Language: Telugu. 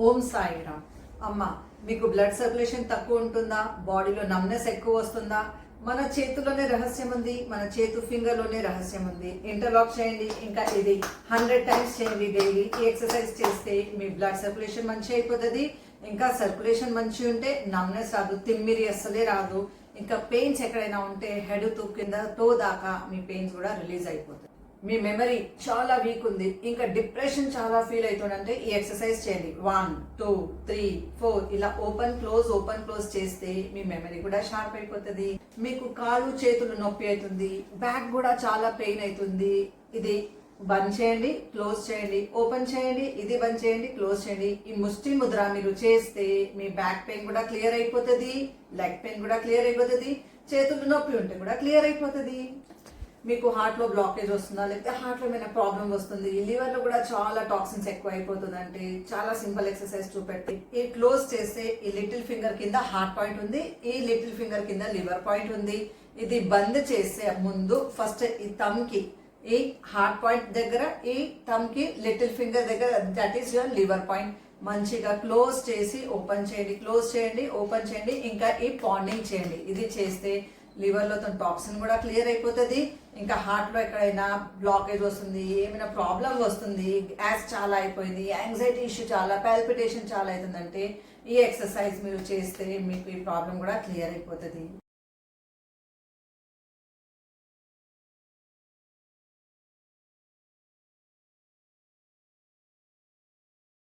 ఓం సాయిరామ్. అమ్మ, మీకు బ్లడ్ సర్క్యులేషన్ తక్కువ ఉంటుందా? బాడీలో నమ్నెస్ ఎక్కువ వస్తుందా? మన చేతిలోనే రహస్యం ఉంది, మన చేతు ఫింగర్లోనే రహస్యం ఉంది. ఇంటర్లాక్ చేయండి, ఇంకా ఇది 100 టైమ్స్ చేయండి డైలీ. ఈ ఎక్సర్సైజ్ చేస్తే మీ బ్లడ్ సర్క్యులేషన్ మంచి అయిపోతుంది. ఇంకా సర్క్యులేషన్ మంచి ఉంటే నమ్నెస్ రాదు, తిమ్మిరి అస్సలే రాదు. ఇంకా పెయిన్స్ ఎక్కడైనా ఉంటే హెడ్ కింద తో దాకా మీ పెయిన్స్ కూడా రిలీజ్ అయిపోతుంది. మీ మెమరీ చాలా వీక్ ఉంది, ఇంకా డిప్రెషన్ చాలా ఫీల్ అవుతుందంటే ఈ ఎక్సర్సైజ్ చేయండి. 1 2 3 4 ఇలా ఓపెన్ క్లోజ్ చేస్తే మీ మెమరీ కూడా షార్ప్ అయిపోతుంది. మీకు కాళ్ళు చేతులు నొప్పి అవుతుంది, బ్యాక్ కూడా చాలా పెయిన్ అవుతుంది. ఇది బంద్ చేయండి, క్లోజ్ చేయండి, ఓపెన్ చేయండి, ఇది బంద్ చేయండి, క్లోజ్ చేయండి. ఈ ముష్టి ముద్ర మీరు చేస్తే మీ బ్యాక్ పెయిన్ కూడా క్లియర్ అయిపోతుంది, లెగ్ పెయిన్ కూడా క్లియర్ అయిపోతుంది, చేతులు నొప్పి ఉంటే కూడా క్లియర్ అయిపోతుంది. మీకు హార్ట్ లో బ్లాకేజ్ వస్తుందా, లేకపోతే హార్ట్ లో ఏమైనా ప్రాబ్లం వస్తుంది, లివర్ లో కూడా చాలా టాక్సిన్స్ ఎక్కువ అయిపోతుంది అంటే చాలా సింపుల్ ఎక్సర్సైజ్ చూపెట్టి ఈ క్లోజ్ చేస్తే ఈ లిటిల్ ఫింగర్ కింద హార్ట్ పాయింట్ ఉంది, ఈ లిటిల్ ఫింగర్ కింద లివర్ పాయింట్ ఉంది. ఇది బంద్ చేసే ముందు ఫస్ట్ ఈ థంబ్ కి, ఈ హార్ట్ పాయింట్ దగ్గర, ఈ థంబ్ కి లిటిల్ ఫింగర్ దగ్గర, that is your liver point. మంచిగా క్లోజ్ చేసి ఓపెన్ చేయండి, క్లోజ్ చేయండి, ఓపెన్ చేయండి. ఇంకా ఈ పాండింగ్ చేయండి. ఇది చేస్తే లివర్ లో టాక్సిన్ కూడా క్లియర్ అయిపోతుంది. ఇంకా హార్ట్ లో ఎక్కడైనా బ్లాకేజ్ వస్తుంది, ఏమైనా ప్రాబ్లం వస్తుంది, గ్యాస్ చాలా అయిపోయింది, యాంగ్జైటీ ఇష్యూ చాలా, పాల్పిటేషన్ చాలా అవుతుందంటే ఈ ఎక్సర్సైజ్ మీరు చేస్తే మీకు ఈ ప్రాబ్లం కూడా క్లియర్ అయిపోతుంది.